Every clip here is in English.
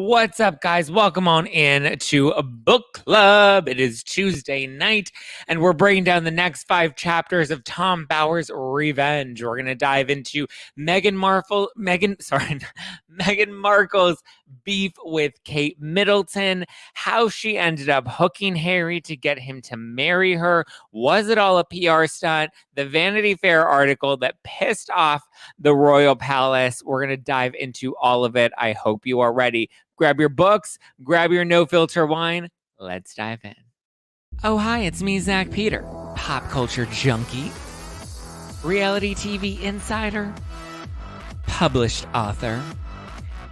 What's up, guys? Welcome on in to a book club. It is Tuesday night, and we're breaking down the next 5 chapters of Tom Bower's Revenge. We're going to dive into Meghan Markle's beef with Kate Middleton, how she ended up hooking Harry to get him to marry her. Was it all a PR stunt? The Vanity Fair article that pissed off the Royal Palce. We're going to dive into all of it. I hope you are ready. Grab your books, grab your no-filter wine. Let's dive in. Oh, hi, it's me, Zack Peter, pop culture junkie, reality TV insider, published author,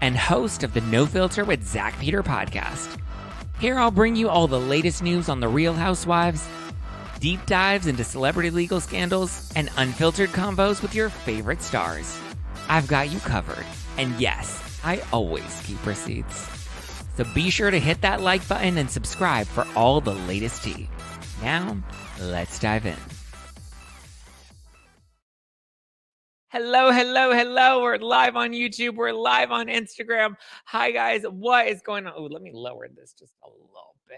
and host of the No Filter with Zack Peter podcast. Here I'll bring you all the latest news on the Real Housewives, deep dives into celebrity legal scandals, and unfiltered convos with your favorite stars. I've got you covered. And yes, I always keep receipts. So be sure to hit that like button and subscribe for all the latest tea. Now, let's dive in. Hello. We're live on YouTube. We're live on Instagram. Hi, guys. What is going on? Oh, let me lower this just a little bit.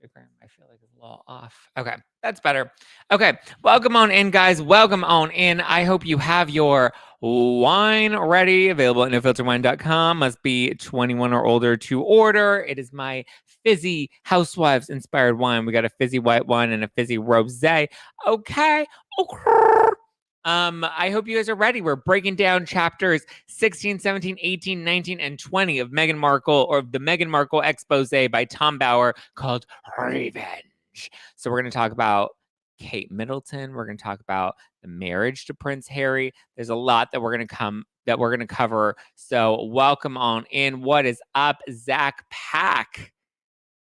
Instagram, I feel like it's a little off. Okay, that's better. Okay, welcome on in, guys. Welcome on in. I hope you have your wine ready, available at nofilterwine.com. Must be 21 or older to order. It is my fizzy Housewives inspired wine. We got a fizzy white wine and a fizzy rosé. Okay. I hope you guys are ready. We're breaking down chapters 16, 17, 18, 19, and 20 of Meghan Markle, or the Meghan Markle expose by Tom Bower called Revenge. So we're going to talk about Kate Middleton. We're going to talk about the marriage to Prince Harry. There's a lot that we're going to cover. So welcome on in. What is up, Zack Pack?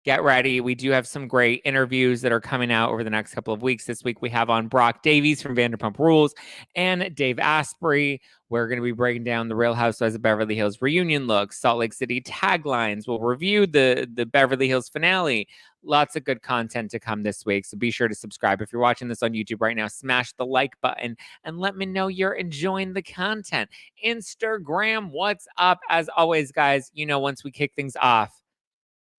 Get ready. We do have some great interviews that are coming out over the next couple of weeks. This week we have on Brock Davies from Vanderpump Rules and Dave Asprey. We're going to be breaking down the Real Housewives of Beverly Hills reunion looks, Salt Lake City taglines. We'll review the Beverly Hills finale. Lots of good content to come this week. So be sure to subscribe. If you're watching this on YouTube right now, smash the like button and let me know you're enjoying the content. Instagram, what's up? As always, guys, once we kick things off,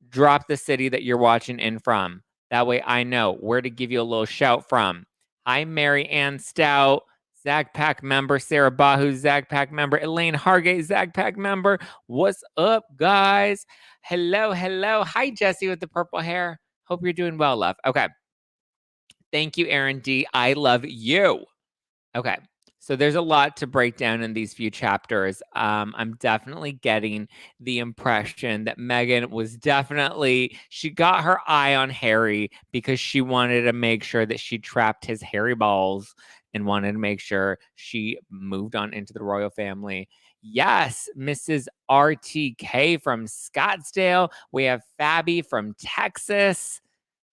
drop the city that you're watching in from. That way I know where to give you a little shout from. Hi, Mary Ann Stout, Zack Pack member, Sarah Bahu, Zack Pack member, Elaine Hargate, Zack Pack member. What's up, guys? Hello. Hi, Jesse with the purple hair. Hope you're doing well, love. Okay. Thank you, Aaron D. I love you. Okay. So there's a lot to break down in these few chapters. I'm definitely getting the impression that Meghan she got her eye on Harry because she wanted to make sure that she trapped his hairy balls and wanted to make sure she moved on into the royal family. Yes, Mrs. RTK from Scottsdale. We have Fabi from Texas.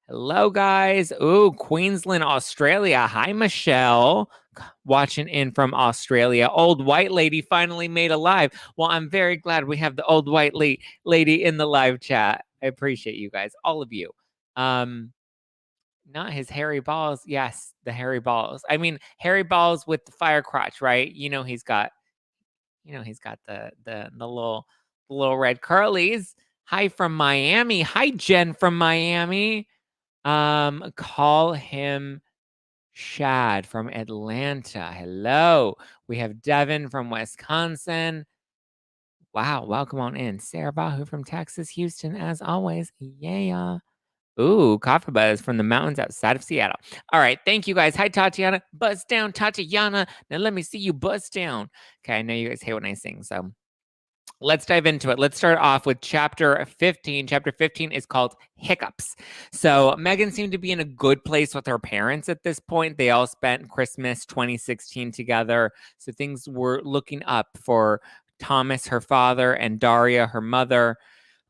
Hello, guys. Ooh, Queensland, Australia. Hi, Michelle. Watching in from Australia. Old white lady finally made a live. Well, I'm very glad we have the old white lady in the live chat. I appreciate you guys, all of you. Not his hairy balls. Yes, the hairy balls. I mean, hairy balls with the fire crotch, right? He's got the little red curlies. Hi from Miami. Hi, Jen from Miami. Call him Shad from Atlanta. Hello. We have Devin from Wisconsin. Wow, welcome on in. Sarah Bahu from Texas, Houston, as always. Yeah. Ooh, Coffee Buzz from the mountains outside of Seattle. All right, thank you guys. Hi, Tatiana. Buzz down, Tatiana. Now let me see you buzz down. Okay, I know you guys hate when I sing, so let's dive into it. Let's start off with chapter 15. Chapter 15 is called Hiccups. So Meghan seemed to be in a good place with her parents at this point. They all spent Christmas 2016 together. So things were looking up for Thomas, her father, and Daria, her mother.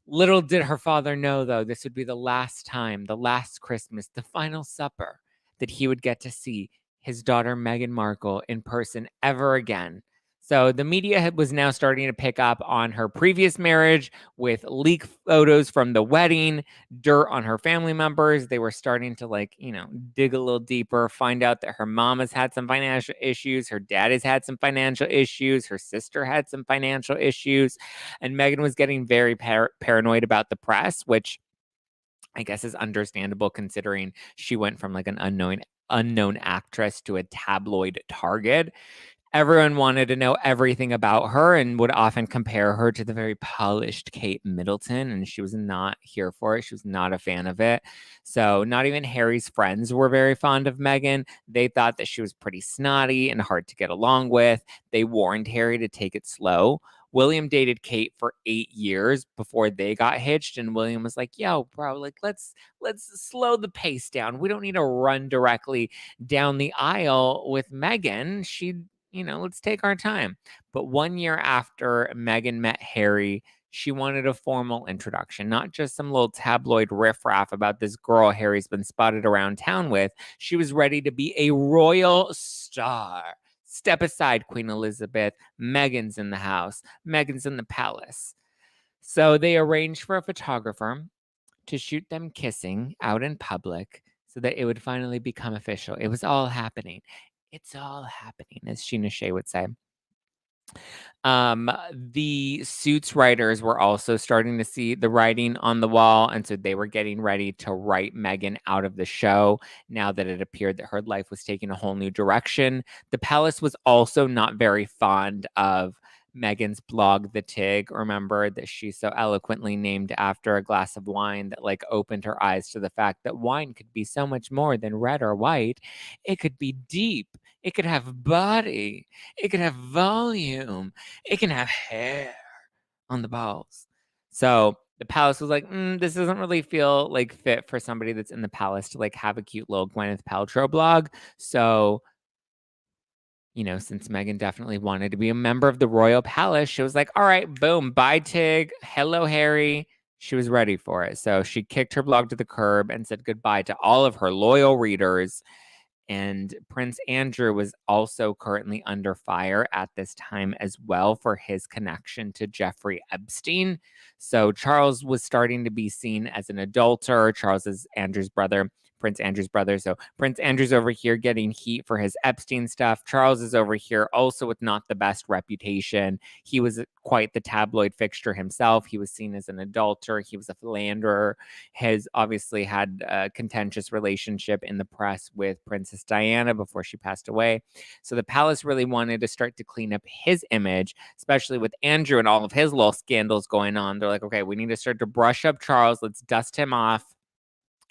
Little did her father know, though, this would be the last time, the last Christmas, the final supper that he would get to see his daughter Meghan Markle in person ever again. So the media was now starting to pick up on her previous marriage with leaked photos from the wedding, dirt on her family members. They were starting to dig a little deeper, find out that her mom has had some financial issues, her dad has had some financial issues, her sister had some financial issues, and Meghan was getting very paranoid about the press, which I guess is understandable considering she went from like an unknown actress to a tabloid target. Everyone wanted to know everything about her and would often compare her to the very polished Kate Middleton, and she was not here for it. She was not a fan of it. So, not even Harry's friends were very fond of Meghan. They thought that she was pretty snotty and hard to get along with. They warned Harry to take it slow. William dated Kate for 8 years before they got hitched, and William was like, "Yo, bro, like let's slow the pace down. We don't need to run directly down the aisle with Meghan. Let's take our time." But 1 year after Meghan met Harry, she wanted a formal introduction, not just some little tabloid riffraff about this girl Harry's been spotted around town with. She was ready to be a royal star. Step aside, Queen Elizabeth. Meghan's in the house. Meghan's in the palace. So they arranged for a photographer to shoot them kissing out in public so that it would finally become official. It was all happening. It's all happening, as Sheena Shea would say. The Suits writers were also starting to see the writing on the wall, and so they were getting ready to write Meghan out of the show now that it appeared that her life was taking a whole new direction. The palace was also not very fond of Meghan's blog, The Tig. Remember that she so eloquently named after a glass of wine that opened her eyes to the fact that wine could be so much more than red or white. It could be deep. It could have body. It could have volume. It can have hair on the balls. So the palace was like, this doesn't really feel fit for somebody that's in the palace to have a cute little Gwyneth Paltrow blog. So, since Meghan definitely wanted to be a member of the royal palace, she was like, all right, boom, bye, Tig. Hello, Harry. She was ready for it. So she kicked her blog to the curb and said goodbye to all of her loyal readers. And Prince Andrew was also currently under fire at this time as well for his connection to Jeffrey Epstein. So Charles was starting to be seen as an adulterer. Charles is Andrew's brother, Prince Andrew's brother. So Prince Andrew's over here getting heat for his Epstein stuff. Charles is over here also with not the best reputation. He was quite the tabloid fixture himself. He was seen as an adulterer. He was a philanderer. Has obviously had a contentious relationship in the press with Princess Diana before she passed away. So the palace really wanted to start to clean up his image, especially with Andrew and all of his little scandals going on. They're like, okay, we need to start to brush up Charles. Let's dust him off.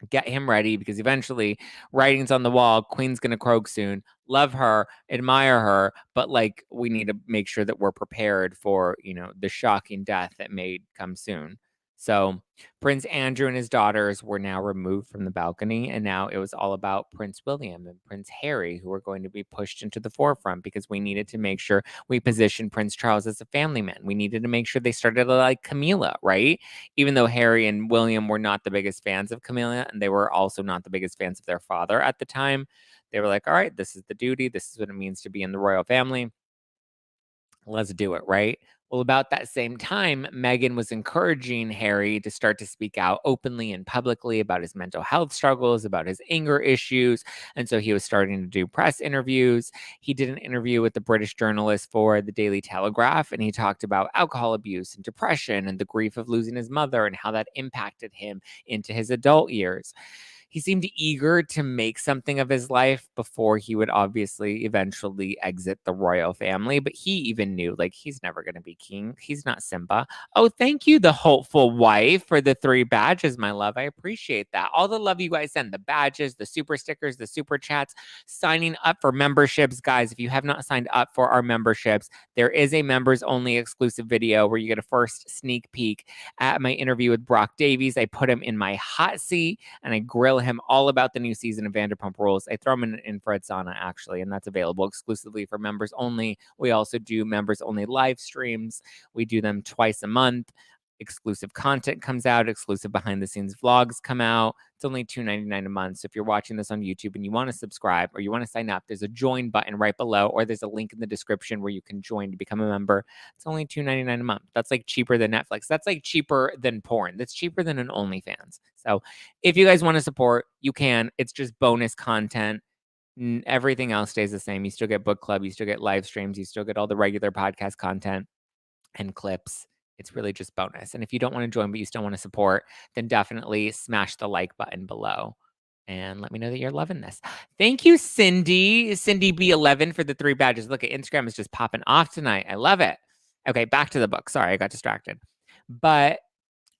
Get him ready because eventually writing's on the wall. Queen's going to croak soon. Love her, admire her, but we need to make sure that we're prepared for, the shocking death that may come soon. So Prince Andrew and his daughters were now removed from the balcony, and now it was all about Prince William and Prince Harry, who were going to be pushed into the forefront because we needed to make sure we positioned Prince Charles as a family man. We needed to make sure they started to like Camilla, right? Even though Harry and William were not the biggest fans of Camilla, and they were also not the biggest fans of their father at the time, they were like, all right, this is the duty. This is what it means to be in the royal family. Let's do it, right? Well, about that same time, Meghan was encouraging Harry to start to speak out openly and publicly about his mental health struggles, about his anger issues. And so he was starting to do press interviews. He did an interview with the British journalist for the Daily Telegraph, and he talked about alcohol abuse and depression and the grief of losing his mother and how that impacted him into his adult years. He seemed eager to make something of his life before he would obviously eventually exit the royal family. But he even knew, he's never going to be king. He's not Simba. Oh, thank you, the hopeful wife, for the 3 badges, my love. I appreciate that. All the love you guys send, the badges, the super stickers, the super chats, signing up for memberships. Guys, if you have not signed up for our memberships, there is a members only exclusive video where you get a first sneak peek at my interview with Brock Davies. I put him in my hot seat and I grill him all about the new season of Vanderpump Rules. I throw him in an infrared sauna, actually, and that's available exclusively for members only. We also do members only live streams. We do them twice a month. exclusive content comes out, exclusive behind the scenes vlogs come out. It's only $2.99 a month. So if you're watching this on YouTube and you want to subscribe or you want to sign up, there's a join button right below, or there's a link in the description where you can join to become a member. It's only $2.99 a month. That's like cheaper than Netflix. That's like cheaper than porn. That's cheaper than an OnlyFans. So if you guys want to support, you can. It's just bonus content. Everything else stays the same. You still get book club, you still get live streams, you still get all the regular podcast content and clips. It's really just bonus. And if you don't want to join, but you still want to support, then definitely smash the like button below and let me know that you're loving this. Thank you, Cindy B11 for the 3 badges. Look, at Instagram is just popping off tonight. I love it. Okay, back to the book. Sorry, I got distracted. But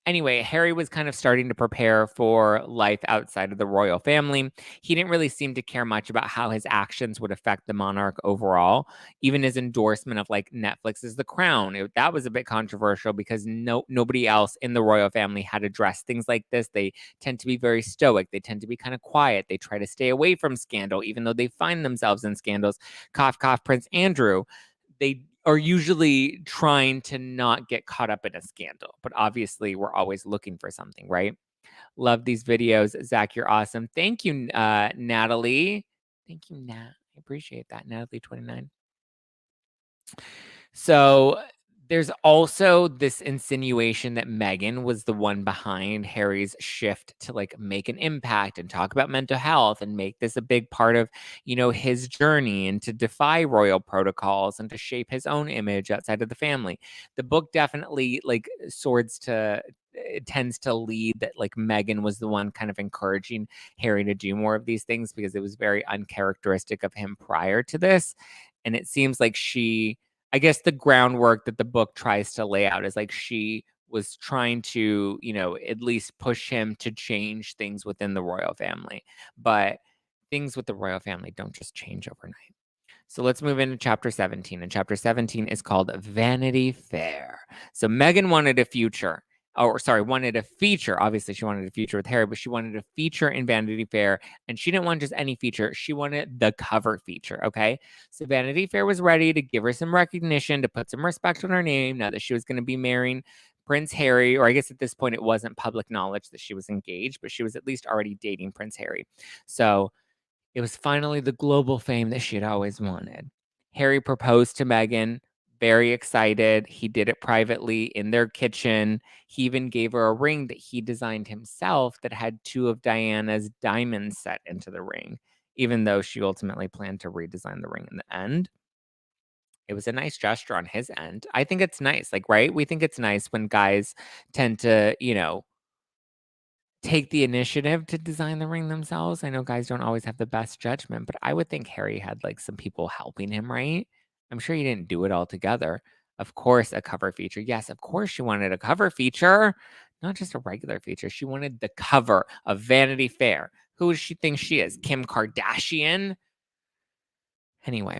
anyway, Harry was kind of starting to prepare for life outside of the royal family. He didn't really seem to care much about how his actions would affect the monarch overall. Even his endorsement of like Netflix's The Crown, that was a bit controversial because nobody else in the royal family had addressed things like this. They tend to be very stoic. They tend to be kind of quiet. They try to stay away from scandal, even though they find themselves in scandals. Cough, cough, Prince Andrew. They are usually trying to not get caught up in a scandal, but obviously we're always looking for something, right? Love these videos. Zach, you're awesome. Thank you, Natalie. Thank you, Nat. I appreciate that, Natalie29. So there's also this insinuation that Meghan was the one behind Harry's shift to like make an impact and talk about mental health and make this a big part of, his journey and to defy royal protocols and to shape his own image outside of the family. The book definitely like it tends to lead that like Meghan was the one kind of encouraging Harry to do more of these things because it was very uncharacteristic of him prior to this. And it seems like I guess the groundwork that the book tries to lay out is like she was trying to, at least push him to change things within the royal family. But things with the royal family don't just change overnight. So let's move into chapter 17. And chapter 17 is called Vanity Fair. So Meghan wanted a feature. Wanted a feature. Obviously, she wanted a feature with Harry, but she wanted a feature in Vanity Fair. And she didn't want just any feature. She wanted the cover feature, okay? So Vanity Fair was ready to give her some recognition, to put some respect on her name now that she was going to be marrying Prince Harry. Or I guess at this point, it wasn't public knowledge that she was engaged, but she was at least already dating Prince Harry. So it was finally the global fame that she had always wanted. Harry proposed to Meghan, very excited. He did it privately in their kitchen. He even gave her a ring that he designed himself that had 2 of Diana's diamonds set into the ring, even though she ultimately planned to redesign the ring in the end. It was a nice gesture on his end. I think it's nice, like, right? We think it's nice when guys tend to, take the initiative to design the ring themselves. I know guys don't always have the best judgment, but I would think Harry had like some people helping him, right? I'm sure he didn't do it all together. Of course, a cover feature. Yes, of course she wanted a cover feature, not just a regular feature. She wanted the cover of Vanity Fair. Who does she think she is? Kim Kardashian? Anyway,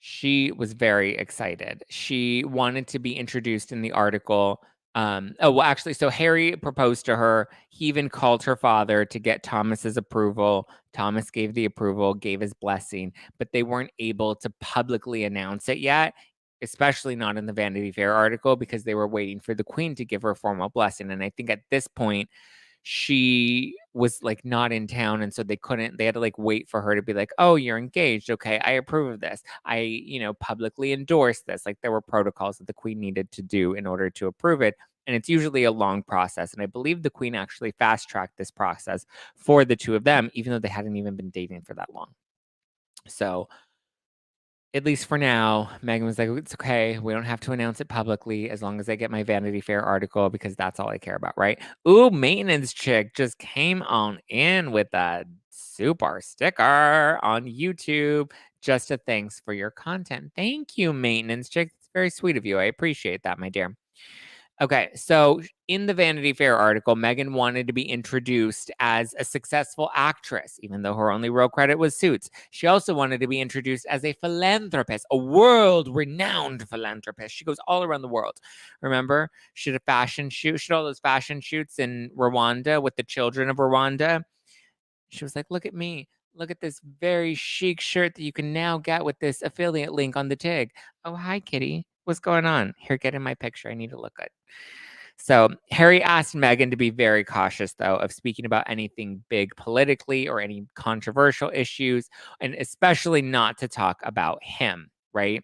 she was very excited. She wanted to be introduced in the article. So Harry proposed to her. He even called her father to get Thomas's approval. Thomas gave the approval, gave his blessing, but they weren't able to publicly announce it yet, especially not in the Vanity Fair article, because they were waiting for the Queen to give her a formal blessing. And I think at this point, she was like not in town, and so they had to like wait for her to be like, oh, you're engaged, okay, I approve of this, I publicly endorse this. Like there were protocols that the Queen needed to do in order to approve it, and it's usually a long process. And I believe the Queen actually fast-tracked this process for the 2 of them, even though they hadn't even been dating for that long. So at least for now, Meghan was like, it's okay. We don't have to announce it publicly as long as I get my Vanity Fair article, because that's all I care about, right? Ooh, maintenance chick just came on in with a super sticker on YouTube. Just a thanks for your content. Thank you, maintenance chick. It's very sweet of you. I appreciate that, my dear. Okay, so in the Vanity Fair article, Meghan wanted to be introduced as a successful actress, even though her only real credit was Suits. She also wanted to be introduced as a philanthropist, a world-renowned philanthropist. She goes all around the world. Remember, she did a fashion shoot. She did all those fashion shoots in Rwanda with the children of Rwanda. She was like, look at me. Look at this very chic shirt that you can now get with this affiliate link on the TIG. Oh, hi, kitty. What's going on? Here, get in my picture. I need to look good. So Harry asked Meghan to be very cautious, though, of speaking about anything big politically or any controversial issues, and especially not to talk about him, right?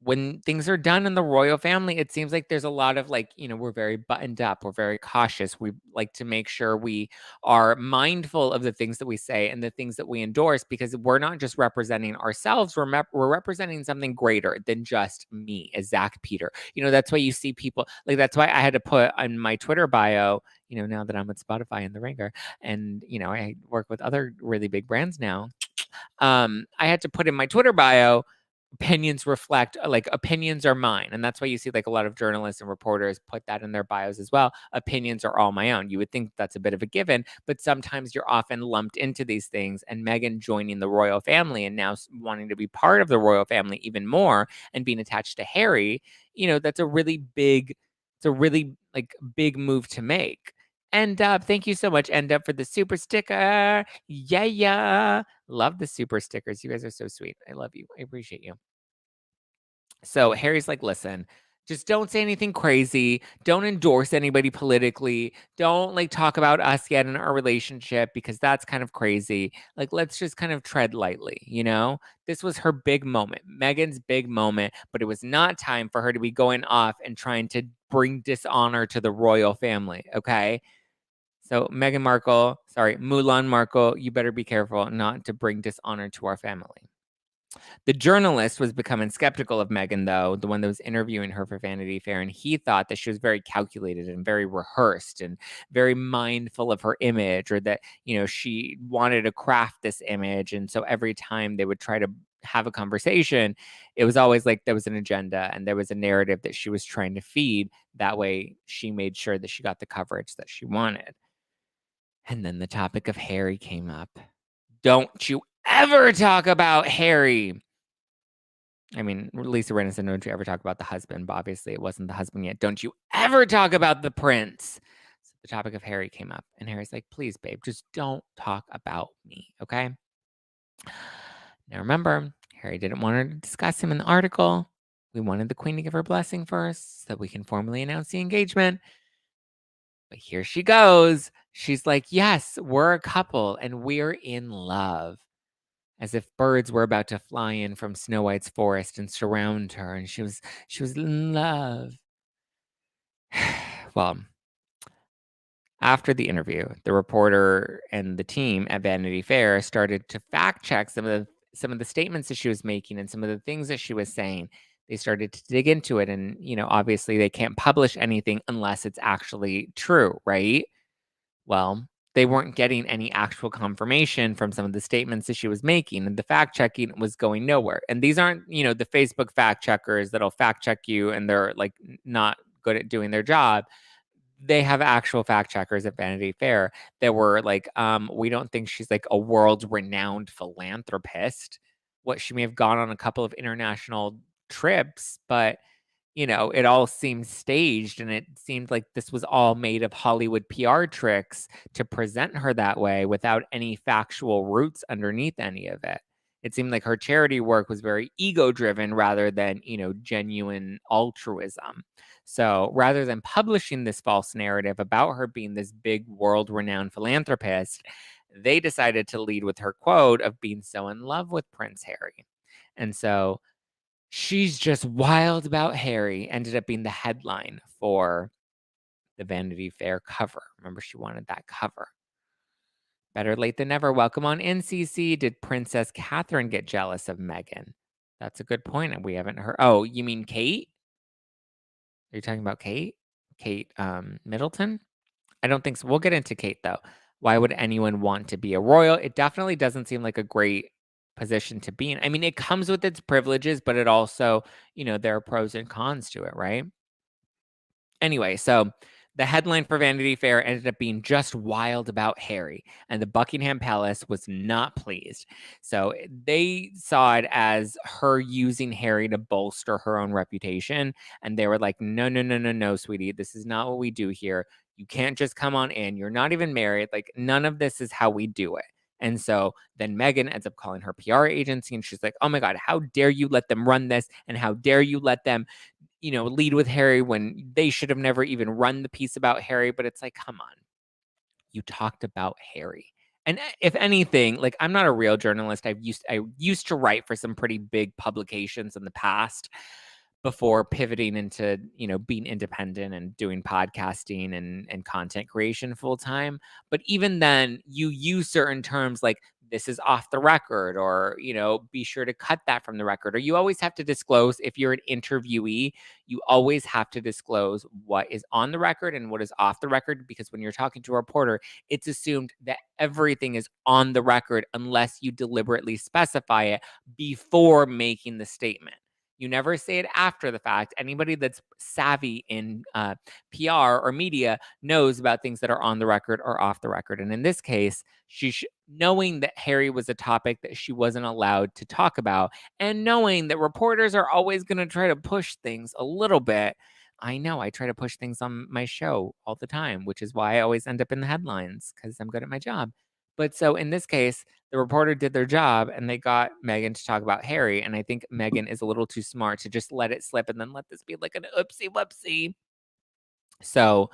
When things are done in the royal family, it seems like there's a lot of like, we're very buttoned up, we're very cautious. We like to make sure we are mindful of the things that we say and the things that we endorse because we're not just representing ourselves, we're representing something greater than just me as Zach Peter. That's why you see people like that's why I had to put on my Twitter bio, now that I'm at Spotify and The Ringer, and I work with other really big brands now. I had to put in my Twitter bio opinions reflect like opinions are mine, and that's why you see like a lot of journalists and reporters put that in their bios as well. Opinions are all my own. You would think that's a bit of a given, but sometimes you're often lumped into these things. And Meghan joining the royal family and now wanting to be part of the royal family even more and being attached to Harry, that's a really big, it's a really like big move to make. And thank you so much, End Up, for the super sticker. Yeah. Love the super stickers. You guys are so sweet. I love you. I appreciate you. So Harry's like, listen, just don't say anything crazy. Don't endorse anybody politically. Don't like talk about us yet in our relationship because that's kind of crazy. Like, let's just kind of tread lightly, This was her big moment, Meghan's big moment, but it was not time for her to be going off and trying to bring dishonor to the royal family, okay? So Mulan Markle, you better be careful not to bring dishonor to our family. The journalist was becoming skeptical of Meghan, though, the one that was interviewing her for Vanity Fair, and he thought that she was very calculated and very rehearsed and very mindful of her image, or that, she wanted to craft this image. And so every time they would try to have a conversation, it was always like there was an agenda and there was a narrative that she was trying to feed. That way, she made sure that she got the coverage that she wanted. And then the topic of Harry came up. Don't you ever talk about Harry. I mean, Lisa Rinna said, don't you ever talk about the husband, but obviously it wasn't the husband yet. Don't you ever talk about the prince. So the topic of Harry came up, and Harry's like, please, babe, just don't talk about me, okay? Now remember, Harry didn't want her to discuss him in the article. We wanted the queen to give her blessing first so we can formally announce the engagement. But here she goes. She's like, yes, we're a couple and we're in love. As if birds were about to fly in from Snow White's forest and surround her, and she was in love. Well, after the interview, the reporter and the team at Vanity Fair started to fact check some of the statements that she was making and some of the things that she was saying. They started to dig into it, and obviously they can't publish anything unless it's actually true, right? Well, they weren't getting any actual confirmation from some of the statements that she was making, and the fact checking was going nowhere. And these aren't, the Facebook fact checkers that'll fact check you and they're like not good at doing their job. They have actual fact checkers at Vanity Fair that were like, we don't think she's like a world renowned philanthropist. What, she may have gone on a couple of international trips, but it all seemed staged, and it seemed like this was all made of Hollywood PR tricks to present her that way without any factual roots underneath any of it. It seemed like her charity work was very ego driven rather than, genuine altruism. So rather than publishing this false narrative about her being this big world renowned philanthropist, they decided to lead with her quote of being so in love with Prince Harry. And so she's just wild about Harry ended up being the headline for the Vanity Fair cover. Remember, she wanted that cover. Better late than never. Welcome on NCC. Did Princess Catherine get jealous of Meghan? That's a good point. And we haven't heard. Oh, you mean Kate? Are you talking about Kate? Kate Middleton? I don't think so. We'll get into Kate, though. Why would anyone want to be a royal? It definitely doesn't seem like a great position to be in. I mean, it comes with its privileges, but it also, there are pros and cons to it, right? Anyway, so the headline for Vanity Fair ended up being just wild about Harry, and the Buckingham Palace was not pleased. So they saw it as her using Harry to bolster her own reputation, and they were like, no, no, no, no, no, sweetie, this is not what we do here. You can't just come on in. You're not even married. Like, none of this is how we do it. And so then Meghan ends up calling her PR agency, and she's like, oh my God, how dare you let them run this? And how dare you let them lead with Harry when they should have never even run the piece about Harry. But it's like, come on, you talked about Harry. And if anything, like, I'm not a real journalist. I used to write for some pretty big publications in the past before pivoting into, being independent and doing podcasting and content creation full time. But even then, you use certain terms like this is off the record, or, be sure to cut that from the record. Or you always have to disclose, if you're an interviewee, you always have to disclose what is on the record and what is off the record, because when you're talking to a reporter, it's assumed that everything is on the record unless you deliberately specify it before making the statement. You never say it after the fact. Anybody that's savvy in PR or media knows about things that are on the record or off the record. And in this case, knowing that Harry was a topic that she wasn't allowed to talk about, and knowing that reporters are always going to try to push things a little bit. I know I try to push things on my show all the time, which is why I always end up in the headlines, because I'm good at my job. But so in this case, the reporter did their job and they got Meghan to talk about Harry. And I think Meghan is a little too smart to just let it slip and then let this be like an oopsie whoopsie. So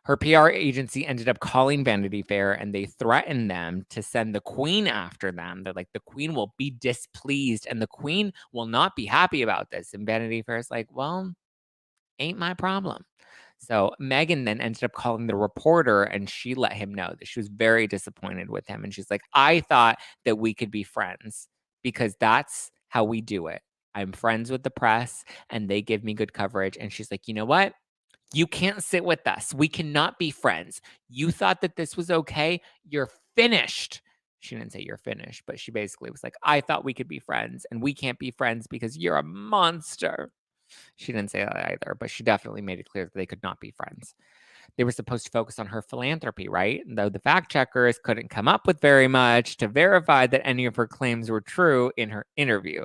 her PR agency ended up calling Vanity Fair and they threatened them to send the Queen after them. They're like, the Queen will be displeased and the Queen will not be happy about this. And Vanity Fair is like, well, ain't my problem. So Meghan then ended up calling the reporter and she let him know that she was very disappointed with him. And she's like, I thought that we could be friends because that's how we do it. I'm friends with the press and they give me good coverage. And she's like, you know what? You can't sit with us. We cannot be friends. You thought that this was okay. You're finished. She didn't say you're finished, but she basically was like, I thought we could be friends and we can't be friends because you're a monster. She didn't say that either, but she definitely made it clear that they could not be friends. They were supposed to focus on her philanthropy, right? Though the fact checkers couldn't come up with very much to verify that any of her claims were true in her interview.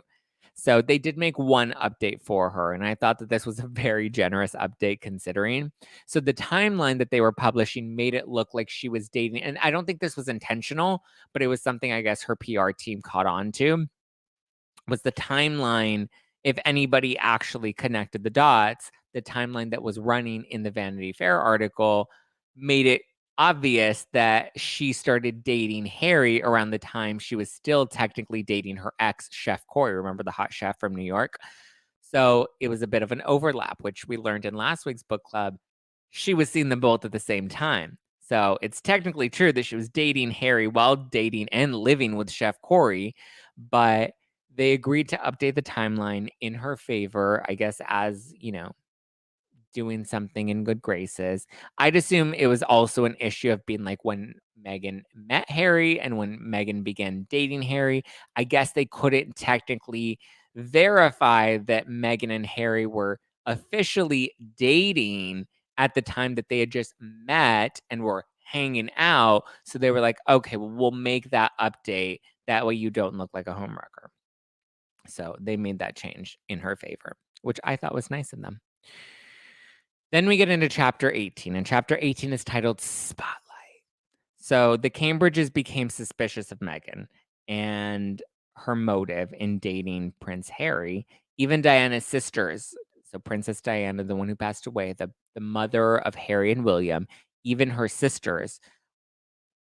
So they did make one update for her, and I thought that this was a very generous update considering. So the timeline that they were publishing made it look like she was dating, and I don't think this was intentional, but it was something I guess her PR team caught on to, was the timeline. If anybody actually connected the dots, the timeline that was running in the Vanity Fair article made it obvious that she started dating Harry around the time she was still technically dating her ex, Chef Corey. Remember the hot chef from New York? So it was a bit of an overlap, which we learned in last week's book club. She was seeing them both at the same time. So it's technically true that she was dating Harry while dating and living with Chef Corey, but they agreed to update the timeline in her favor, I guess, as, doing something in good graces. I'd assume it was also an issue of being like when Meghan met Harry and when Meghan began dating Harry. I guess they couldn't technically verify that Meghan and Harry were officially dating at the time that they had just met and were hanging out. So they were like, okay, well, we'll make that update. That way you don't look like a homewrecker. So they made that change in her favor, which I thought was nice of them. Then we get into chapter 18, and chapter 18 is titled Spotlight. So the Cambridges became suspicious of Meghan and her motive in dating Prince Harry. Even Diana's sisters, so Princess Diana, the one who passed away, the mother of Harry and William, even her sisters,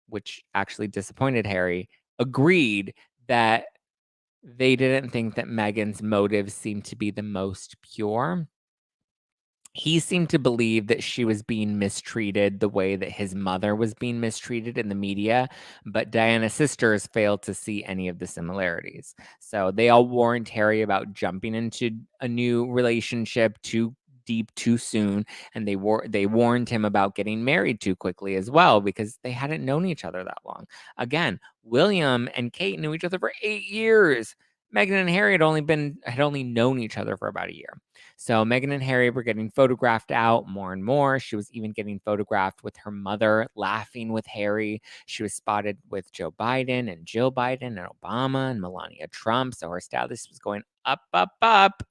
which actually disappointed Harry, agreed that they didn't think that Meghan's motives seemed to be the most pure. He seemed to believe that she was being mistreated the way that his mother was being mistreated in the media, but Diana's sisters failed to see any of the similarities. So they all warned Harry about jumping into a new relationship too deep too soon, and they warned him about getting married too quickly as well because they hadn't known each other that long. Again, William and Kate knew each other for 8 years. Meghan and Harry had only known each other for about a year. So Meghan and Harry were getting photographed out more and more. She was even getting photographed with her mother, laughing with Harry. She was spotted with Joe Biden and Jill Biden and Obama and Melania Trump. So her status was going up, up, up.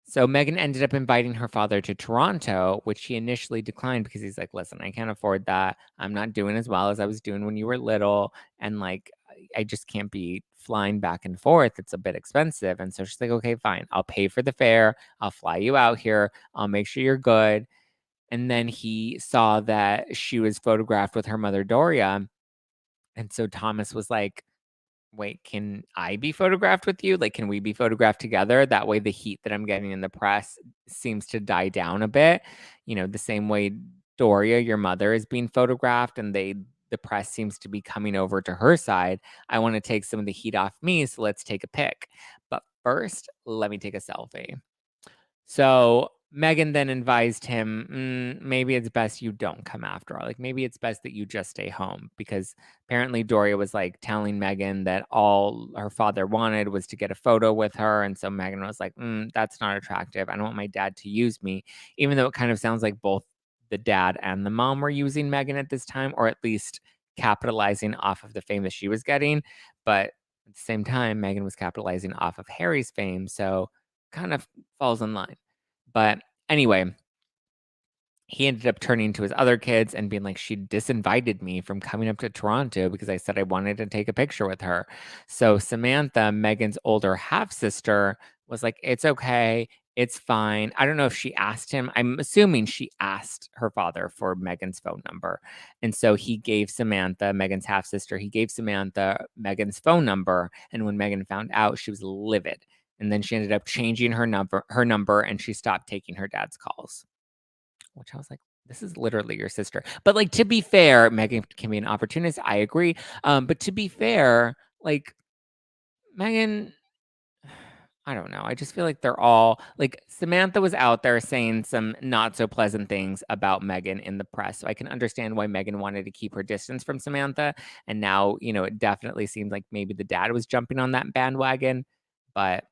So Meghan ended up inviting her father to Toronto, which he initially declined because he's like, listen, I can't afford that. I'm not doing as well as I was doing when you were little. And like, I just can't be flying back and forth. It's a bit expensive. And so she's like, okay, fine. I'll pay for the fare. I'll fly you out here. I'll make sure you're good. And then he saw that she was photographed with her mother, Doria. And so Thomas was like, wait, can I be photographed with you? Like, can we be photographed together? That way the heat that I'm getting in the press seems to die down a bit. The same way Doria, your mother, is being photographed and the press seems to be coming over to her side. I want to take some of the heat off me, so let's take a pic. But first, let me take a selfie. So Meghan then advised him, maybe it's best you don't come after all. Like, maybe it's best that you just stay home, because apparently Doria was like telling Meghan that all her father wanted was to get a photo with her. And so Meghan was like, that's not attractive. I don't want my dad to use me, even though it kind of sounds like both the dad and the mom were using Meghan at this time, or at least capitalizing off of the fame that she was getting. But at the same time, Meghan was capitalizing off of Harry's fame. So kind of falls in line. But anyway, he ended up turning to his other kids and being like, she disinvited me from coming up to Toronto because I said I wanted to take a picture with her. So Samantha, Meghan's older half sister, was like, it's okay. It's fine. I don't know if she asked him. I'm assuming she asked her father for Meghan's phone number. And so he gave Samantha, Meghan's half sister, he gave Samantha Meghan's phone number. And when Meghan found out, she was livid. And then she ended up changing her number, and she stopped taking her dad's calls. Which I was like, this is literally your sister. But like, to be fair, Meghan can be an opportunist. I agree. But to be fair, like Meghan, I don't know. I just feel like they're all like, Samantha was out there saying some not so pleasant things about Meghan in the press. So I can understand why Meghan wanted to keep her distance from Samantha. And now, it definitely seems like maybe the dad was jumping on that bandwagon. But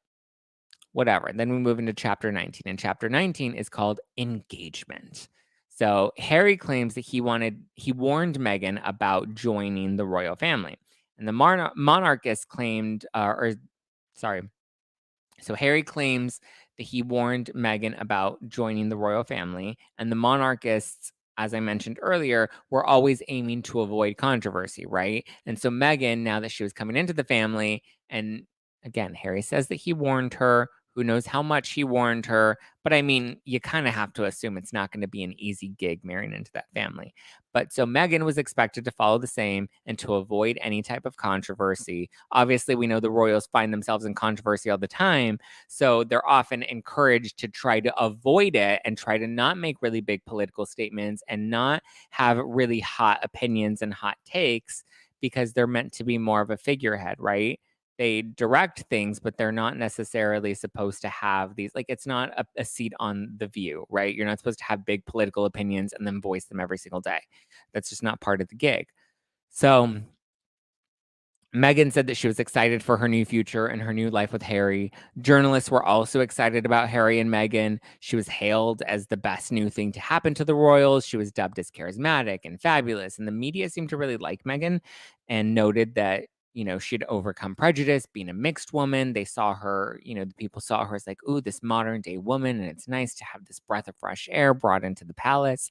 whatever. Then we move into chapter 19, and chapter 19 is called Engagement. So Harry claims that he warned Meghan about joining the royal family, and the monarchist claimed, so Harry claims that he warned Meghan about joining the royal family, and the monarchists, as I mentioned earlier, were always aiming to avoid controversy, right? And so Meghan, now that she was coming into the family, and again, Harry says that he warned her. Who knows how much he warned her? But I mean, you kind of have to assume it's not going to be an easy gig marrying into that family. But so Meghan was expected to follow the same and to avoid any type of controversy. Obviously, we know the royals find themselves in controversy all the time. So they're often encouraged to try to avoid it and try to not make really big political statements and not have really hot opinions and hot takes, because they're meant to be more of a figurehead, right? They direct things, but they're not necessarily supposed to have these, like, it's not a seat on The View, right? You're not supposed to have big political opinions and then voice them every single day. That's just not part of the gig. So Meghan said that she was excited for her new future and her new life with Harry. Journalists were also excited about Harry and Meghan. She was hailed as the best new thing to happen to the royals. She was dubbed as charismatic and fabulous. And the media seemed to really like Meghan and noted that, she'd overcome prejudice, being a mixed woman. They saw her, the people saw her as like, ooh, this modern day woman. And it's nice to have this breath of fresh air brought into the palace.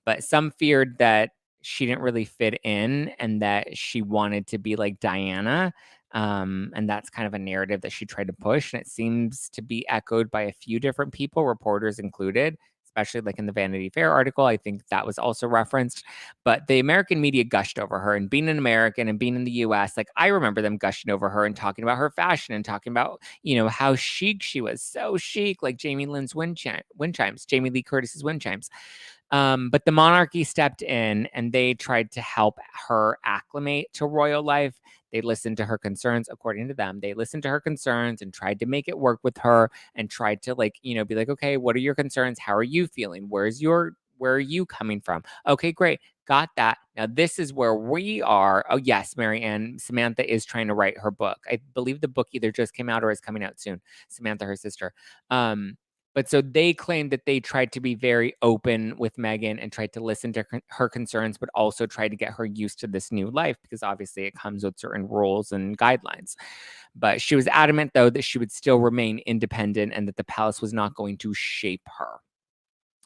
But some feared that she didn't really fit in and that she wanted to be like Diana. And that's kind of a narrative that she tried to push. And it seems to be echoed by a few different people, reporters included, especially like in the Vanity Fair article. I think that was also referenced. But the American media gushed over her, and being an American and being in the US, like I remember them gushing over her and talking about her fashion and talking about, how chic she was. So chic, like Jamie Lee Curtis's wind chimes. But the monarchy stepped in and they tried to help her acclimate to royal life. They listened to her concerns, according to them. They listened to her concerns and tried to make it work with her and tried to be like, okay, what are your concerns? How are you feeling? Where are you coming from? Okay, great. Got that. Now this is where we are. Oh yes, Marianne, Samantha is trying to write her book. I believe the book either just came out or is coming out soon. Samantha, her sister. But so they claimed that they tried to be very open with Meghan and tried to listen to her concerns, but also tried to get her used to this new life, because obviously it comes with certain rules and guidelines. But she was adamant, though, that she would still remain independent and that the palace was not going to shape her.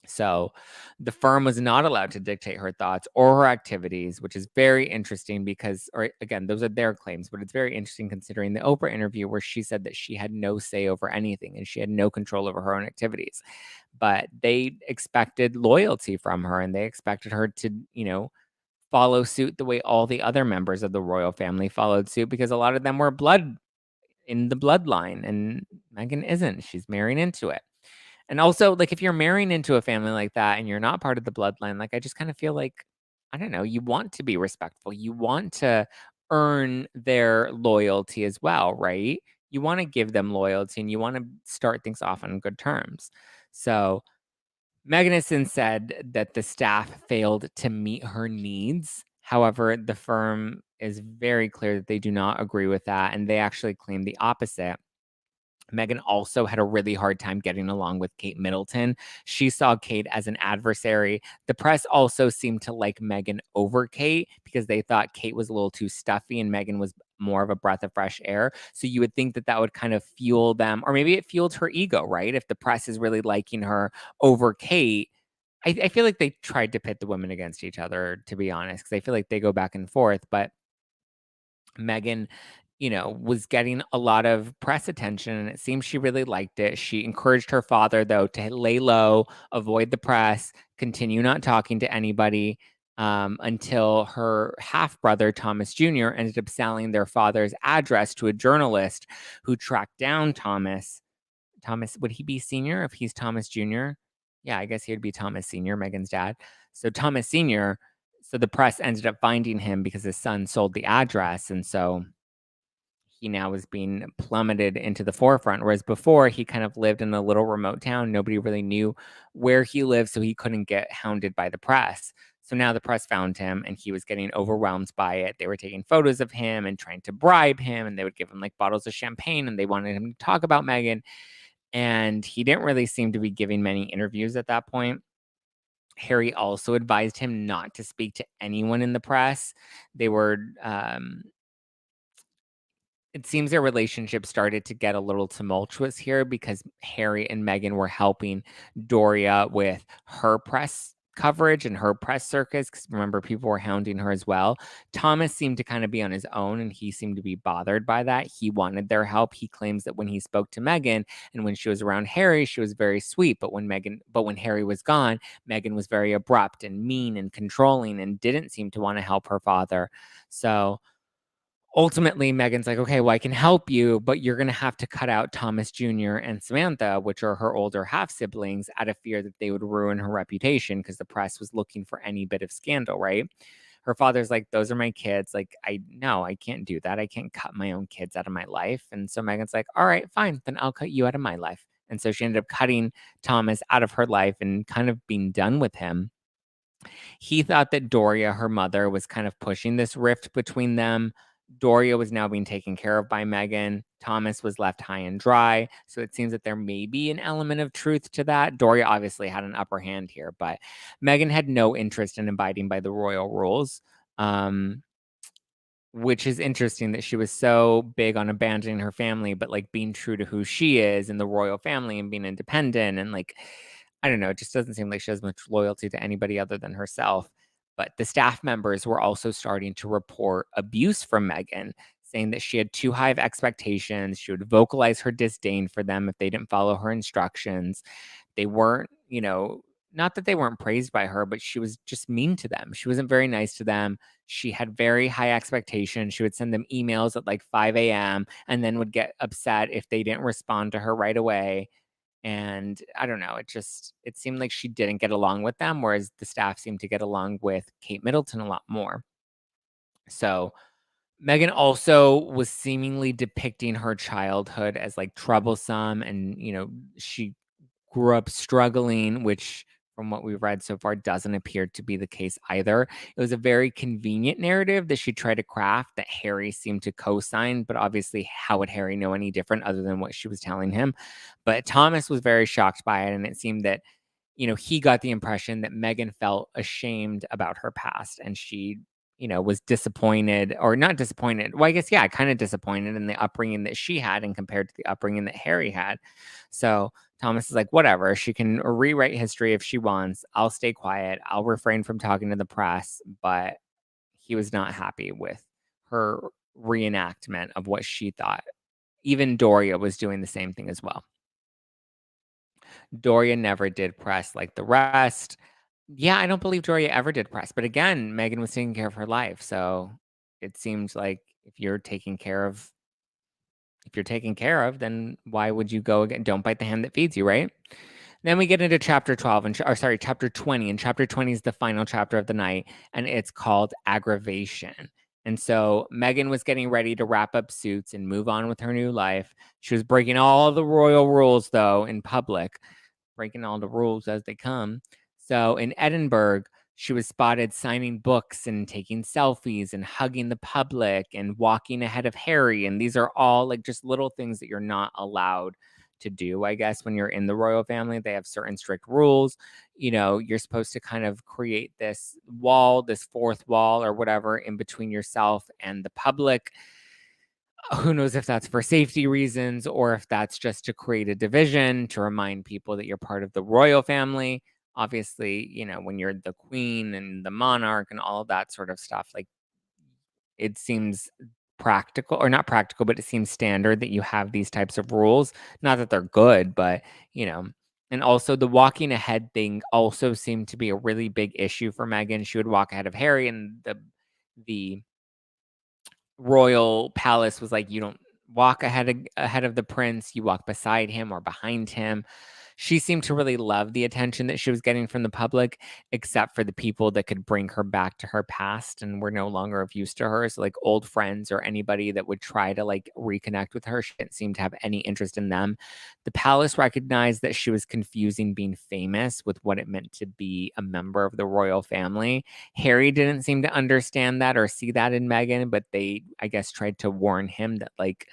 So the firm was not allowed to dictate her thoughts or her activities, which is very interesting because, or again, those are their claims, but it's very interesting considering the Oprah interview where she said that she had no say over anything and she had no control over her own activities. But they expected loyalty from her and they expected her to, follow suit the way all the other members of the royal family followed suit because a lot of them were blood in the bloodline and Meghan isn't. She's marrying into it. And also, like, if you're marrying into a family like that and you're not part of the bloodline, like, I just kind of feel like, I don't know, you want to be respectful. You want to earn their loyalty as well, right? You want to give them loyalty and you want to start things off on good terms. So, Meghan has since said that the staff failed to meet her needs. However, the firm is very clear that they do not agree with that, and they actually claim the opposite. Meghan also had a really hard time getting along with Kate Middleton. She saw Kate as an adversary. The press also seemed to like Meghan over Kate because they thought Kate was a little too stuffy and Meghan was more of a breath of fresh air. So you would think that that would kind of fuel them, or maybe it fueled her ego, right? If the press is really liking her over Kate. I feel like they tried to pit the women against each other, to be honest, because I feel like they go back and forth. But Meghan, was getting a lot of press attention and it seems she really liked it. She encouraged her father, though, to lay low, avoid the press, continue not talking to anybody until her half brother, Thomas Jr., ended up selling their father's address to a journalist who tracked down Thomas. Thomas, would he be senior if he's Thomas Jr.? Yeah, I guess he would be Thomas Sr., Meghan's dad. So Thomas Sr., so the press ended up finding him because his son sold the address. And so he now was being plummeted into the forefront. Whereas before, he kind of lived in a little remote town. Nobody really knew where he lived, so he couldn't get hounded by the press. So now the press found him and he was getting overwhelmed by it. They were taking photos of him and trying to bribe him, and they would give him like bottles of champagne and they wanted him to talk about Meghan. And he didn't really seem to be giving many interviews at that point. Harry also advised him not to speak to anyone in the press. They were it seems their relationship started to get a little tumultuous here because Harry and Meghan were helping Doria with her press coverage and her press circus. Because remember, people were hounding her as well. Thomas seemed to kind of be on his own and he seemed to be bothered by that. He wanted their help. He claims that when he spoke to Meghan and when she was around Harry, she was very sweet. But when Harry was gone, Meghan was very abrupt and mean and controlling and didn't seem to want to help her father. So ultimately, Meghan's like, okay, well, I can help you, but you're going to have to cut out Thomas Jr. and Samantha, which are her older half siblings, out of fear that they would ruin her reputation because the press was looking for any bit of scandal, right? Her father's like, those are my kids. Like, I can't do that. I can't cut my own kids out of my life. And so Meghan's like, all right, fine, then I'll cut you out of my life. And so she ended up cutting Thomas out of her life and kind of being done with him. He thought that Doria, her mother, was kind of pushing this rift between them. Doria was now being taken care of by Meghan. Thomas was left high and dry. So it seems that there may be an element of truth to that. Doria obviously had an upper hand here, but Meghan had no interest in abiding by the royal rules. Which is interesting that she was so big on abandoning her family, but like being true to who she is in the royal family and being independent. And like, I don't know, it just doesn't seem like she has much loyalty to anybody other than herself. But the staff members were also starting to report abuse from Meghan, saying that she had too high of expectations. She would vocalize her disdain for them if they didn't follow her instructions. They weren't, not that they weren't praised by her, but she was just mean to them. She wasn't very nice to them. She had very high expectations. She would send them emails at like 5 a.m. and then would get upset if they didn't respond to her right away. And I don't know, it seemed like she didn't get along with them, whereas the staff seemed to get along with Kate Middleton a lot more. So Meghan also was seemingly depicting her childhood as like troublesome and, she grew up struggling, which from what we've read so far doesn't appear to be the case either. It was a very convenient narrative that she tried to craft that Harry seemed to co-sign, but obviously how would Harry know any different other than what she was telling him? But Thomas was very shocked by it, and it seemed that he got the impression that Meghan felt ashamed about her past and she was disappointed or not disappointed. Well, I guess, yeah, kind of disappointed in the upbringing that she had and compared to the upbringing that Harry had. So Thomas is like, whatever, she can rewrite history if she wants. I'll stay quiet. I'll refrain from talking to the press. But he was not happy with her reenactment of what she thought. Even Doria was doing the same thing as well. Doria never did press like the rest. Yeah, I don't believe Doria ever did press. But again, Meghan was taking care of her life. So it seems like if you're taking care of, then why would you go again? Don't bite the hand that feeds you, right? Then we get into chapter 12 chapter 20. And chapter 20 is the final chapter of the night. And it's called Aggravation. And so Meghan was getting ready to wrap up Suits and move on with her new life. She was breaking all the royal rules, though, in public, breaking all the rules as they come. So in Edinburgh, she was spotted signing books and taking selfies and hugging the public and walking ahead of Harry. And these are all like just little things that you're not allowed to do, I guess, when you're in the royal family. They have certain strict rules. You're supposed to kind of create this wall, this fourth wall or whatever in between yourself and the public. Who knows if that's for safety reasons or if that's just to create a division to remind people that you're part of the royal family. Obviously, when you're the queen and the monarch and all of that sort of stuff, like it seems practical or not practical, but it seems standard that you have these types of rules. Not that they're good, but and also the walking ahead thing also seemed to be a really big issue for Meghan. She would walk ahead of Harry, and the Royal Palace was like, you don't walk ahead of the prince, you walk beside him or behind him. She seemed to really love the attention that she was getting from the public, except for the people that could bring her back to her past and were no longer of use to her. So like old friends or anybody that would try to like reconnect with her, she didn't seem to have any interest in them. The palace recognized that she was confusing being famous with what it meant to be a member of the royal family. Harry didn't seem to understand that or see that in Meghan, but they, I guess, tried to warn him that like,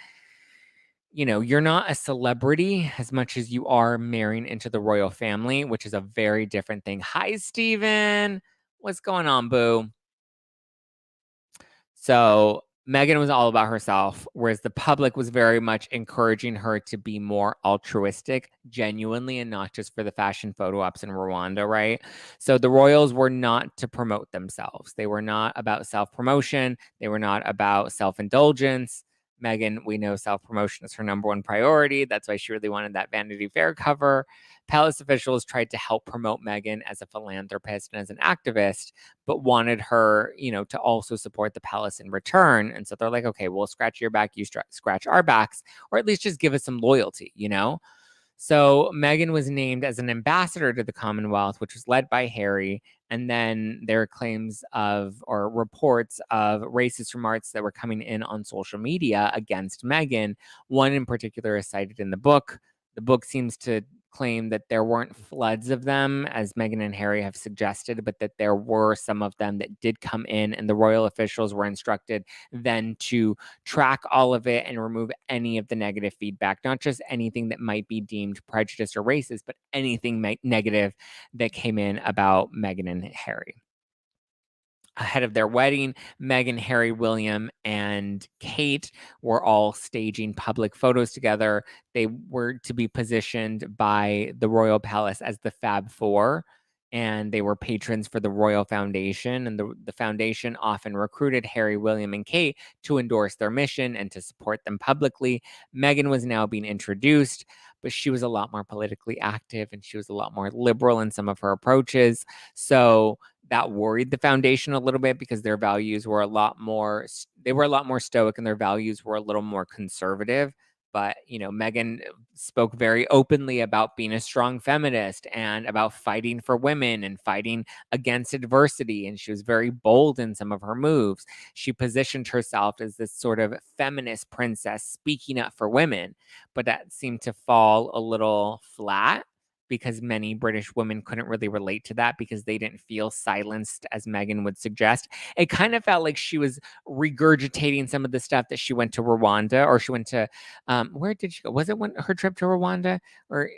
you're not a celebrity as much as you are marrying into the royal family, which is a very different thing. Hi, Steven. What's going on, boo? So Meghan was all about herself, whereas the public was very much encouraging her to be more altruistic, genuinely, and not just for the fashion photo ops in Rwanda, right? So the royals were not to promote themselves. They were not about self-promotion. They were not about self-indulgence. Meghan, we know self-promotion is her number one priority. That's why she really wanted that Vanity Fair cover. Palace officials tried to help promote Meghan as a philanthropist and as an activist, but wanted her, to also support the palace in return. And so they're like, okay, we'll scratch your back, you scratch our backs, or at least just give us some loyalty, So Meghan was named as an ambassador to the Commonwealth, which was led by Harry. And then there are claims of or reports of racist remarks that were coming in on social media against Meghan. One in particular is cited in the book. The book seems to claim that there weren't floods of them, as Meghan and Harry have suggested, but that there were some of them that did come in, and the royal officials were instructed then to track all of it and remove any of the negative feedback, not just anything that might be deemed prejudiced or racist, but anything negative that came in about Meghan and Harry. Ahead of their wedding, Meghan, Harry, William, and Kate were all staging public photos together. They were to be positioned by the Royal Palace as the Fab Four, and they were patrons for the Royal Foundation. And the foundation often recruited Harry, William, and Kate to endorse their mission and to support them publicly. Meghan was now being introduced, but she was a lot more politically active and she was a lot more liberal in some of her approaches. So that worried the foundation a little bit because their values were a lot more stoic and their values were a little more conservative. But, Meghan spoke very openly about being a strong feminist and about fighting for women and fighting against adversity. And she was very bold in some of her moves. She positioned herself as this sort of feminist princess speaking up for women, but that seemed to fall a little flat because many British women couldn't really relate to that because they didn't feel silenced, as Meghan would suggest. It kind of felt like she was regurgitating some of the stuff that she went to Rwanda, or she went to, where did she go? Was it her trip to Rwanda? Or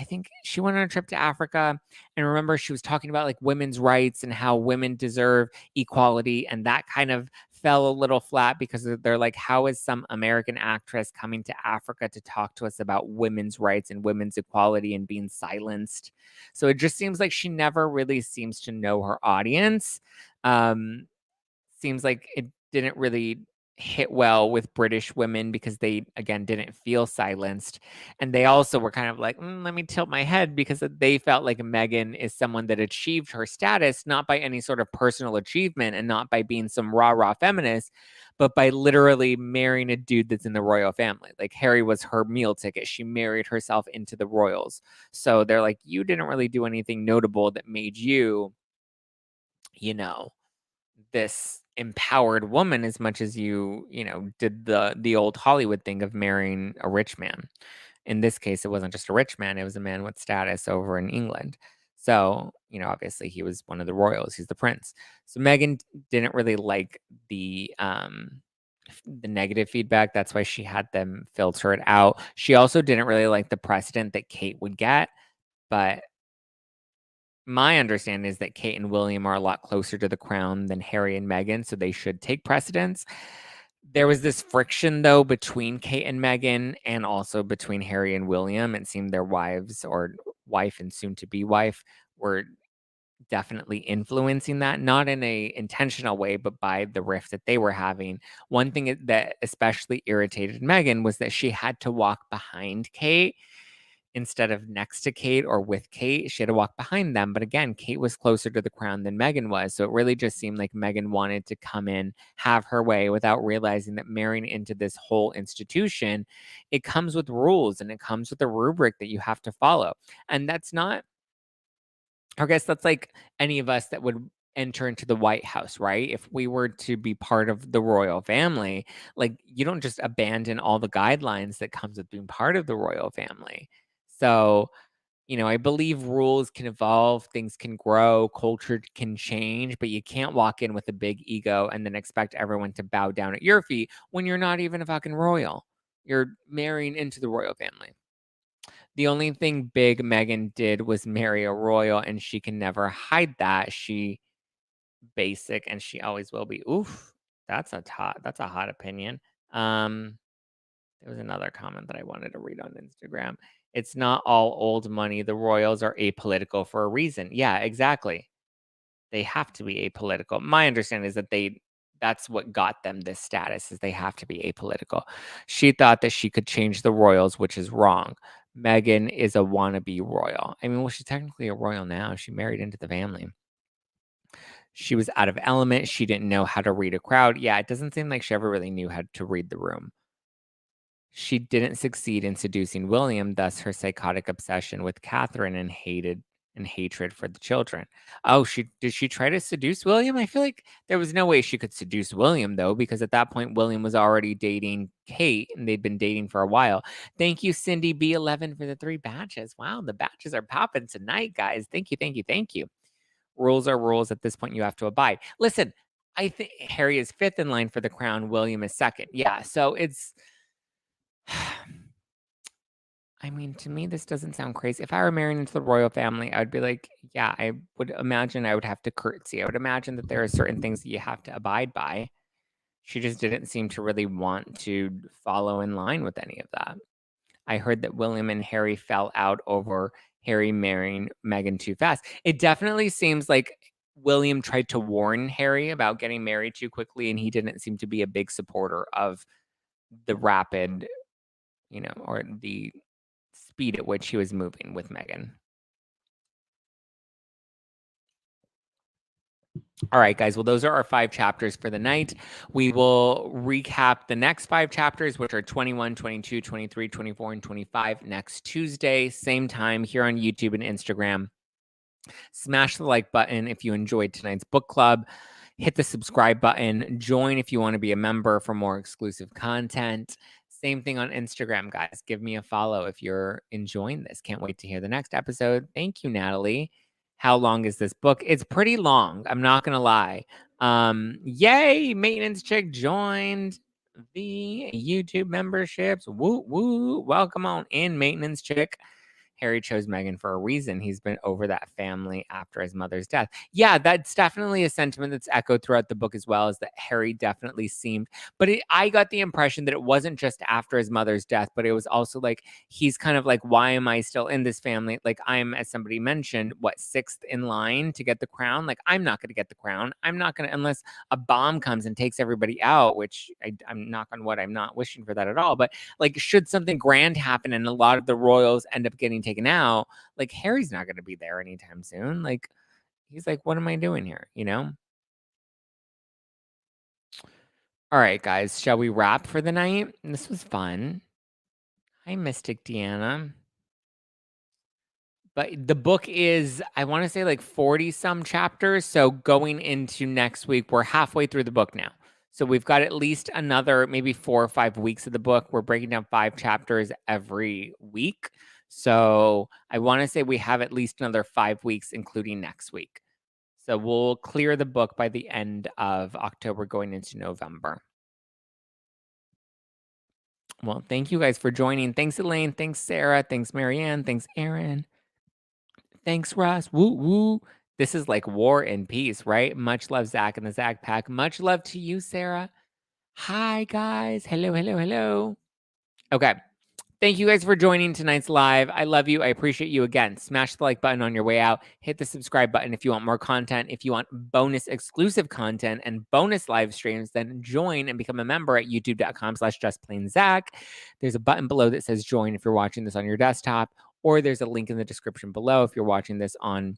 I think she went on a trip to Africa, and remember she was talking about like women's rights and how women deserve equality, and that kind of fell a little flat because they're like, how is some American actress coming to Africa to talk to us about women's rights and women's equality and being silenced? So it just seems like she never really seems to know her audience. Seems like it didn't really hit well with British women because they, again, didn't feel silenced. And they also were kind of like, let me tilt my head, because they felt like Meghan is someone that achieved her status not by any sort of personal achievement and not by being some rah-rah feminist, but by literally marrying a dude that's in the royal family. Like Harry was her meal ticket. She married herself into the royals. So they're like, you didn't really do anything notable that made you, you know, this empowered woman as much as you did the old Hollywood thing of marrying a rich man. In this case, it wasn't just a rich man, it was a man with status over in England. So, obviously he was one of the royals, he's the prince. So Meghan didn't really like the negative feedback. That's why she had them filter it out. She also didn't really like the precedent that Kate would get, but my understanding is that Kate and William are a lot closer to the crown than Harry and Meghan, so they should take precedence. There was this friction, though, between Kate and Meghan and also between Harry and William. It seemed their wives, or wife and soon-to-be wife, were definitely influencing that, not in a intentional way, but by the rift that they were having. One thing that especially irritated Meghan was that she had to walk behind Kate instead of next to Kate or with Kate. She had to walk behind them. But again, Kate was closer to the crown than Meghan was. So it really just seemed like Meghan wanted to come in, have her way, without realizing that marrying into this whole institution, it comes with rules and it comes with a rubric that you have to follow. And that's not, I guess that's like any of us that would enter into the White House, right? If we were to be part of the royal family, like you don't just abandon all the guidelines that comes with being part of the royal family. So, I believe rules can evolve, things can grow, culture can change, but you can't walk in with a big ego and then expect everyone to bow down at your feet when you're not even a fucking royal. You're marrying into the royal family. The only thing big Meghan did was marry a royal, and she can never hide that. She basic, and she always will be. Oof, that's a hot opinion. Um, there was another comment that I wanted to read on Instagram. It's not all old money. The royals are apolitical for a reason. Yeah, exactly. They have to be apolitical. My understanding is that that's what got them this status, is they have to be apolitical. She thought that she could change the royals, which is wrong. Meghan is a wannabe royal. I mean, well, she's technically a royal now. She married into the family. She was out of element. She didn't know how to read a crowd. Yeah, it doesn't seem like she ever really knew how to read the room. She didn't succeed in seducing William, thus her psychotic obsession with Catherine and hatred for the children. Oh, did she try to seduce William? I feel like there was no way she could seduce William, though, because at that point William was already dating Kate and they'd been dating for a while. Thank you, Cindy B11, for the 3 batches. Wow, the batches are popping tonight, guys. Thank you, thank you, thank you. Rules are rules. At this point, you have to abide. Listen, I think Harry is 5th in line for the crown. William is 2nd. Yeah, so it's I mean, to me, this doesn't sound crazy. If I were marrying into the royal family, I would be like, yeah, I would imagine I would have to curtsy. I would imagine that there are certain things that you have to abide by. She just didn't seem to really want to follow in line with any of that. I heard that William and Harry fell out over Harry marrying Meghan too fast. It definitely seems like William tried to warn Harry about getting married too quickly, and he didn't seem to be a big supporter of the rapid, or the speed at which he was moving with Meghan. All right, guys. Well, those are our 5 chapters for the night. We will recap the next 5 chapters, which are 21, 22, 23, 24, and 25 next Tuesday, same time here on YouTube and Instagram. Smash the like button if you enjoyed tonight's book club. Hit the subscribe button. Join if you want to be a member for more exclusive content. Same thing on Instagram, guys. Give me a follow if you're enjoying this. Can't wait to hear the next episode. Thank you, Natalie. How long is this book? It's pretty long. I'm not going to lie. Yay, Maintenance Chick joined the YouTube memberships. Woo, woo. Welcome on in, Maintenance Chick. Harry chose Meghan for a reason. He's been over that family after his mother's death. Yeah, that's definitely a sentiment that's echoed throughout the book as well, is that Harry definitely seemed, but I got the impression that it wasn't just after his mother's death, but it was also like, he's kind of like, why am I still in this family? Like, I'm, as somebody mentioned, what, sixth in line to get the crown? Like, I'm not going to get the crown. I'm not going to, unless a bomb comes and takes everybody out, which I'm knock on wood, I'm not wishing for that at all. But like, should something grand happen and a lot of the royals end up getting taken out, like, Harry's not going to be there anytime soon. Like, he's like, what am I doing here? You know? All right, guys, shall we wrap for the night? This was fun. Hi, Mystic Deanna. But the book is, I want to say, like 40 some chapters. So going into next week, we're halfway through the book now. So we've got at least another maybe 4 or 5 weeks of the book. We're breaking down 5 chapters every week. So I want to say we have at least another 5 weeks, including next week. So we'll clear the book by the end of October going into November. Well, thank you guys for joining. Thanks, Elaine. Thanks, Sarah. Thanks, Marianne. Thanks, Aaron. Thanks, Ross. Woo woo. This is like War and Peace, right? Much love, Zach and the Zack Pack. Much love to you, Sarah. Hi, guys. Hello, hello, hello. Okay. Thank you guys for joining tonight's live. I love you. I appreciate you again. Smash the like button on your way out. Hit the subscribe button if you want more content. If you want bonus exclusive content and bonus live streams, then join and become a member at youtube.com/justplainzack. There's a button below that says join if you're watching this on your desktop, or there's a link in the description below if you're watching this on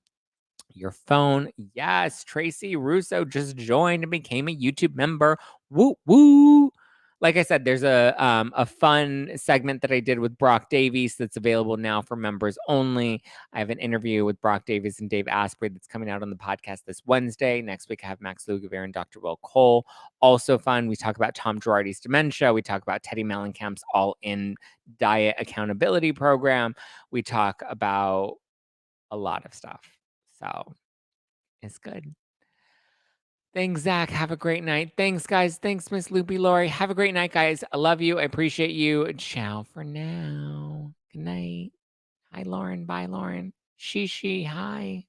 your phone. Yes, Tracy Russo just joined and became a YouTube member. Woo woo. Like I said, there's a fun segment that I did with Brock Davies that's available now for members only. I have an interview with Brock Davies and Dave Asprey that's coming out on the podcast this Wednesday. Next week, I have Max Lugavere and Dr. Will Cole. Also fun. We talk about Tom Girardi's dementia. We talk about Teddy Mellencamp's all-in diet accountability program. We talk about a lot of stuff. So it's good. Thanks, Zach. Have a great night. Thanks, guys. Thanks, Miss Loopy Lori. Have a great night, guys. I love you. I appreciate you. Ciao for now. Good night. Hi, Lauren. Bye, Lauren. She. Hi.